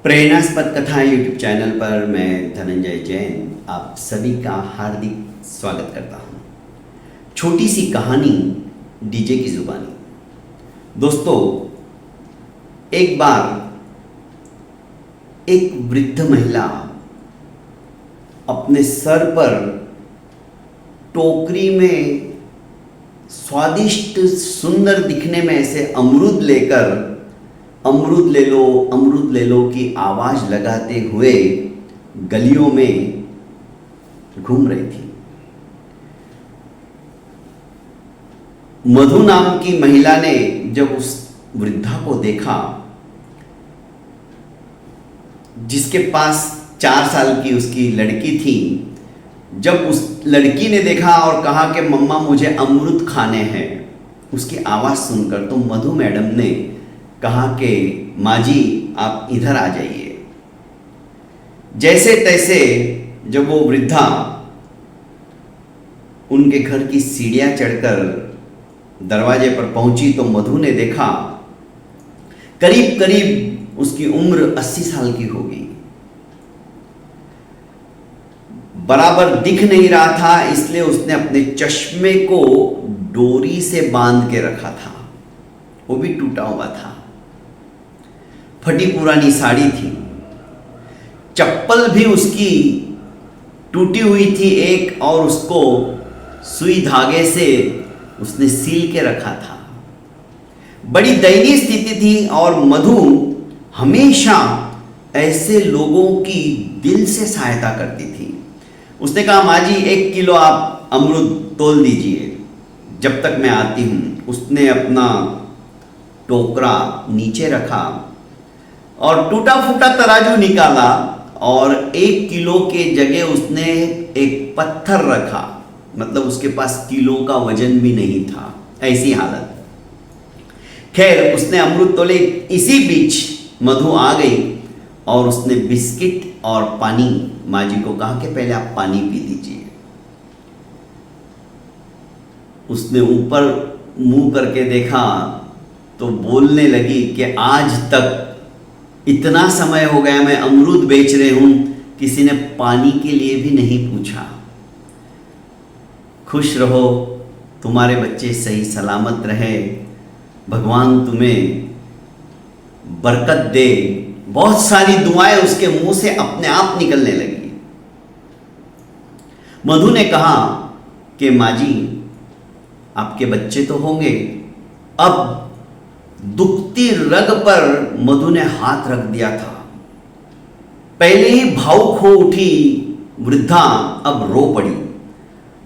प्रेरणास्पद कथा YouTube channel पर मैं धनंजय जैन आप सभी का हार्दिक स्वागत करता हूँ। छोटी सी कहानी डीजे की जुबानी। दोस्तों, एक बार एक वृद्ध महिला अपने सर पर टोकरी में स्वादिष्ट सुंदर दिखने में ऐसे अमरूद लेकर अमरूद ले लो की आवाज लगाते हुए गलियों में घूम रही थी। मधु नाम की महिला ने जब उस वृद्धा को देखा, जिसके पास 4 साल की उसकी लड़की थी, जब उस लड़की ने देखा और कहा कि मम्मा मुझे अमरूद खाने हैं, उसकी आवाज़ सुनकर तो मधु मैडम ने कहा कि माँ जी आप इधर आ जाइए। जैसे तैसे जब वो वृद्धा उनके घर की सीढ़ियाँ चढ़कर दरवाजे पर पहुंची तो मधु ने देखा करीब करीब उसकी उम्र 80 साल की होगी। बराबर दिख नहीं रहा था, इसलिए उसने अपने चश्मे को डोरी से बांध के रखा था, वो भी टूटा हुआ था। फटी पुरानी साड़ी थी, चप्पल भी उसकी टूटी हुई थी एक, और उसको सुई धागे से उसने सील के रखा था। बड़ी दयनीय स्थिति थी और मधु हमेशा ऐसे लोगों की दिल से सहायता करती थी। उसने कहा माँ जी 1 किलो आप अमरूद तोल दीजिए जब तक मैं आती हूँ। उसने अपना टोकरा नीचे रखा और टूटा फूटा तराजू निकाला और 1 किलो के जगह उसने एक पत्थर रखा, मतलब उसके पास किलो का वजन भी नहीं था, ऐसी हालत। खैर उसने अमरूद तोले। इसी बीच मधु आ गई और उसने बिस्किट और पानी माँ जी को कहा कि पहले आप पानी पी लीजिए। उसने ऊपर मुंह करके देखा तो बोलने लगी कि आज तक इतना समय हो गया मैं अमरूद बेच रही हूं, किसी ने पानी के लिए भी नहीं पूछा। खुश रहो, तुम्हारे बच्चे सही सलामत रहे, भगवान तुम्हें बरकत दे। बहुत सारी दुआएं उसके मुंह से अपने आप निकलने लगी। मधु ने कहा कि माँ जी आपके बच्चे तो होंगे। अब दुखती रग पर मधु ने हाथ रख दिया था। पहले ही भावुक हो उठी वृद्धा अब रो पड़ी।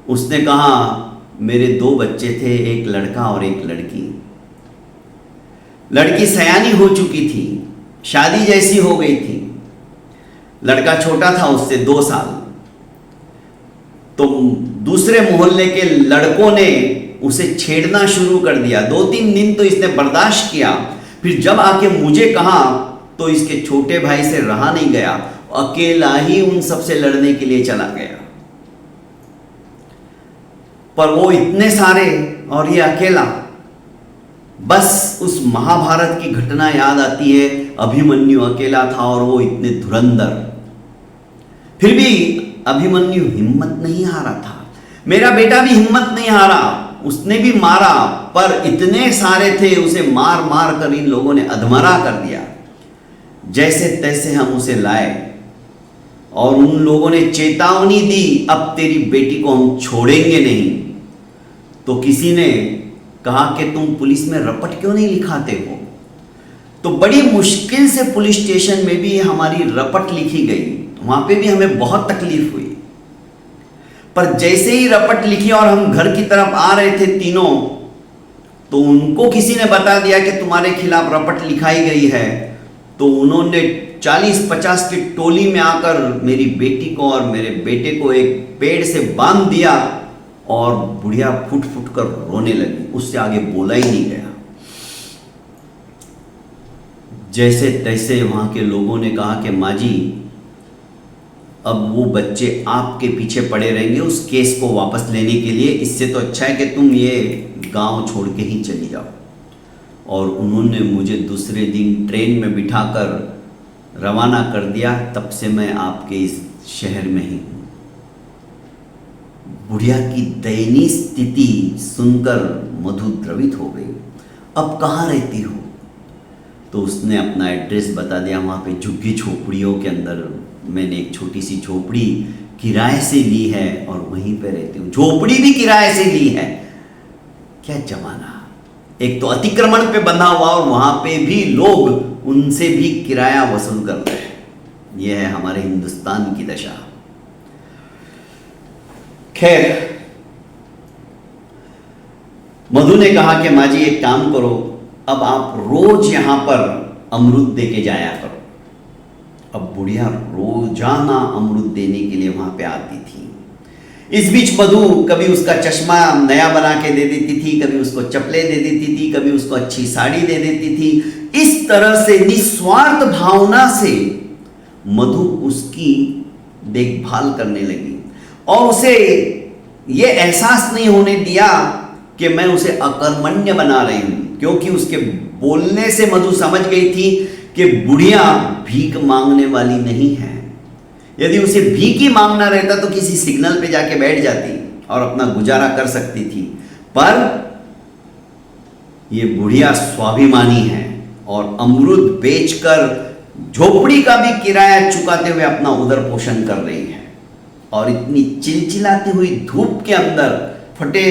उसने कहा मेरे 2 बच्चे थे, एक लड़का और एक लड़की। लड़की सयानी हो चुकी थी, शादी जैसी हो गई थी। लड़का छोटा था उससे 2 साल। तो दूसरे मोहल्ले के लड़कों ने उसे छेड़ना शुरू कर दिया। 2-3 दिन तो इसने बर्दाश्त किया, फिर जब आके मुझे कहा तो इसके छोटे भाई से रहा नहीं गया, अकेला ही उन सबसे लड़ने के लिए चला गया। पर वो इतने सारे और ये अकेला। बस उस महाभारत की घटना याद आती है, अभिमन्यु अकेला था और वो इतने धुरंधर। फिर भी अभिमन्यु हिम्मत नहीं हारा था। मेरा बेटा भी हिम्मत नहीं हारा, उसने भी मारा, पर इतने सारे थे, उसे मार मार कर इन लोगों ने अधमरा कर दिया। जैसे तैसे हम उसे लाए और उन लोगों ने चेतावनी दी अब तेरी बेटी को हम छोड़ेंगे नहीं। तो किसी ने कहा कि तुम पुलिस में रपट क्यों नहीं लिखाते हो। तो बड़ी मुश्किल से पुलिस स्टेशन में भी हमारी रपट लिखी गई, वहां पे भी हमें बहुत तकलीफ हुई। पर जैसे ही रपट लिखी और हम घर की तरफ आ रहे थे तीनों, तो उनको किसी ने बता दिया कि तुम्हारे खिलाफ रपट लिखाई गई है। तो उन्होंने 40-50 की टोली में आकर मेरी बेटी को और मेरे बेटे को एक पेड़ से बांध दिया और बुढ़िया फुट फुट कर रोने लगी। उससे आगे बोला ही नहीं गया। जैसे तैसे वहां के लोगों ने कहा कि माँ जी अब वो बच्चे आपके पीछे पड़े रहेंगे उस केस को वापस लेने के लिए, इससे तो अच्छा है कि तुम ये गांव छोड़ के ही चली जाओ। और उन्होंने मुझे दूसरे दिन ट्रेन में बिठाकर रवाना कर दिया, तब से मैं आपके इस शहर में ही हूँ। बुढ़िया की दयनीय स्थिति सुनकर मधु द्रवित हो गई। अब कहाँ रहती हो? तो उसने अपना एड्रेस बता दिया। वहाँ पे झुग्गी झोपड़ियों के अंदर मैंने एक छोटी सी झोपड़ी किराए से ली है और वहीं पे रहती हूँ। झोपड़ी भी किराए से ली है। क्या जमाना! एक तो अतिक्रमण पे बंधा हुआ और वहाँ पे भी लोग उनसे भी किराया वसूल कर रहे हैं। यह है हमारे हिंदुस्तान की दशा। खैर, मधु ने कहा कि माँ जी एक काम करो, अब आप रोज यहां पर अमरूद दे के जाया करो। अब बुढ़िया रोजाना अमरूद देने के लिए वहां पे आती थी। इस बीच मधु कभी उसका चश्मा नया बना के दे देती थी, कभी उसको चप्पलें दे देती थी, कभी उसको अच्छी साड़ी दे देती थी। इस तरह से निस्वार्थ भावना से मधु उसकी देखभाल करने लगी और उसे यह एहसास नहीं होने दिया कि मैं उसे अकर्मण्य बना रही हूं, क्योंकि उसके बोलने से मधु समझ गई थी कि बुढ़िया भीख मांगने वाली नहीं है। यदि उसे भीख ही मांगना रहता तो किसी सिग्नल पे जाके बैठ जाती और अपना गुजारा कर सकती थी, पर यह बुढ़िया स्वाभिमानी है और अमरूद बेचकर झोपड़ी का भी किराया चुकाते हुए अपना उदर पोषण कर रही है। और इतनी चिलचिलाती हुई धूप के अंदर फटे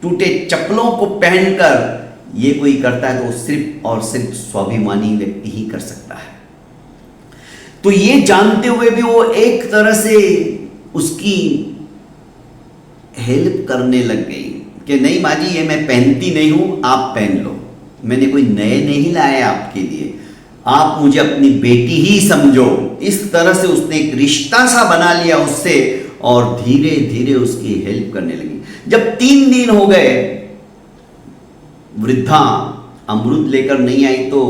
टूटे चप्पलों को पहनकर ये कोई करता है तो सिर्फ और सिर्फ स्वाभिमानी व्यक्ति ही कर सकता है। तो ये जानते हुए भी वो एक तरह से उसकी हेल्प करने लग गई कि नहीं माँ जी, ये मैं पहनती नहीं हूं, आप पहन लो। मैंने कोई नए नहीं लाए आपके लिए, आप मुझे अपनी बेटी ही समझो। इस तरह से उसने एक रिश्ता सा बना लिया उससे और धीरे धीरे उसकी हेल्प करने लगी। जब 3 दिन हो गए, वृद्धा अमरूद लेकर नहीं आई तो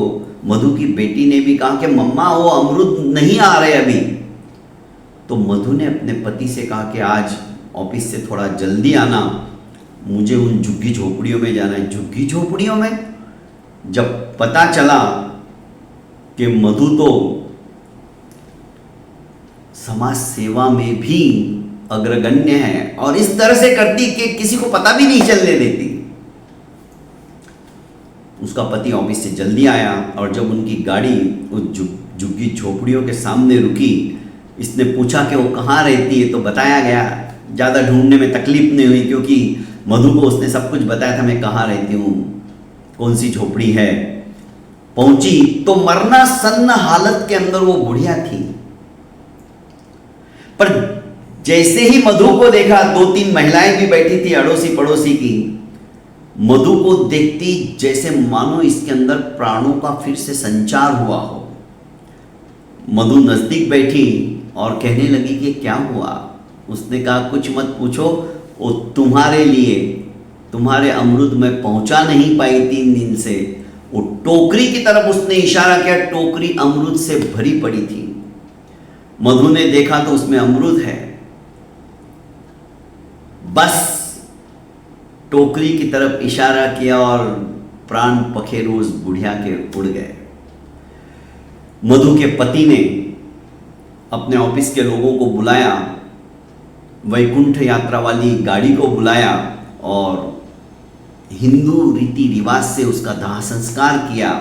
मधु की बेटी ने भी कहा कि मम्मा वो अमरूद नहीं आ रहे अभी। तो मधु ने अपने पति से कहा कि आज ऑफिस से थोड़ा जल्दी आना, मुझे उन झुग्गी झोपड़ियों में जाना है। झुग्गी झोपड़ियों में? जब पता चला कि मधु तो समाज सेवा में भी अग्रगण्य है और इस तरह से करती कि किसी को पता भी नहीं चलने देती। उसका पति ऑफिस से जल्दी आया और जब उनकी गाड़ी उस झुग्गी झोपड़ियों के सामने रुकी, इसने पूछा कि वो कहाँ रहती है तो बताया गया। ज़्यादा ढूंढने में तकलीफ नहीं हुई क्योंकि मधु को उसने सब कुछ बताया था, मैं कहाँ रहती हूँ, कौन सी झोपड़ी है। पहुंची तो मरना सन्न हालत के अंदर वो बुढ़िया थी। पर जैसे ही मधु को देखा, 2-3 महिलाएं भी बैठी थी अड़ोसी पड़ोसी की, मधु को देखती जैसे मानो इसके अंदर प्राणों का फिर से संचार हुआ हो। मधु नजदीक बैठी और कहने लगी कि क्या हुआ। उसने कहा कुछ मत पूछो, वो तुम्हारे लिए, तुम्हारे अमरूद में पहुंचा नहीं पाई 3 दिन से। वो टोकरी की तरफ उसने इशारा किया, टोकरी अमरूद से भरी पड़ी थी। मधु ने देखा तो उसमें अमरूद है। बस टोकरी की तरफ इशारा किया और प्राण पखेरु उस बुढ़िया के उड़ गए। मधु के पति ने अपने ऑफिस के लोगों को बुलाया, वैकुंठ यात्रा वाली गाड़ी को बुलाया और हिंदू रीति रिवाज से उसका दाह संस्कार किया।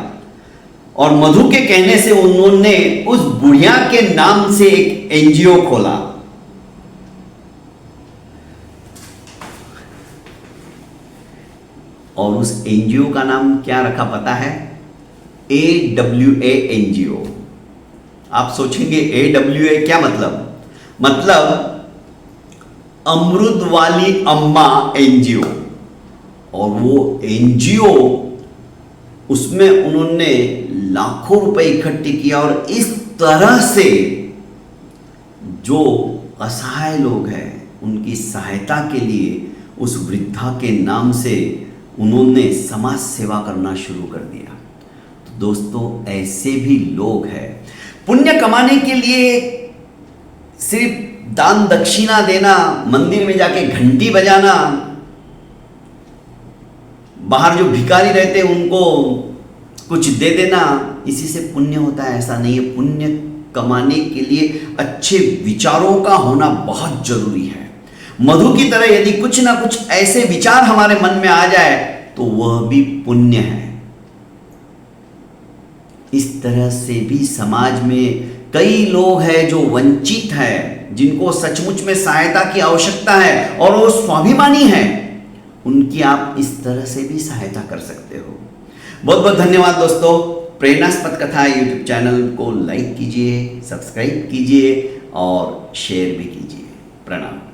और मधु के कहने से उन्होंने उस बुढ़िया के नाम से एक एनजीओ खोला। और उस एनजीओ का नाम क्या रखा पता है? AWA NGO. आप सोचेंगे AWA क्या मतलब? मतलब अमरूद वाली अम्मा एनजीओ। और वो एनजीओ, उसमें उन्होंने लाखों रुपए इकट्ठे किया और इस तरह से जो असहाय लोग हैं उनकी सहायता के लिए उस वृद्धा के नाम से उन्होंने समाज सेवा करना शुरू कर दिया। तो दोस्तों, ऐसे भी लोग हैं। पुण्य कमाने के लिए सिर्फ दान दक्षिणा देना, मंदिर में जाके घंटी बजाना, बाहर जो भिखारी रहते हैं उनको कुछ दे देना इसी से पुण्य होता है, ऐसा नहीं है। पुण्य कमाने के लिए अच्छे विचारों का होना बहुत जरूरी है। मधु की तरह यदि कुछ ना कुछ ऐसे विचार हमारे मन में आ जाए तो वह भी पुण्य है। इस तरह से भी समाज में कई लोग हैं जो वंचित हैं, जिनको सचमुच में सहायता की आवश्यकता है और वो स्वाभिमानी है, उनकी आप इस तरह से भी सहायता कर सकते हो। बहुत बहुत धन्यवाद दोस्तों। प्रेरणास्पद कथा यूट्यूब चैनल को लाइक कीजिए, सब्सक्राइब कीजिए और शेयर भी कीजिए। प्रणाम।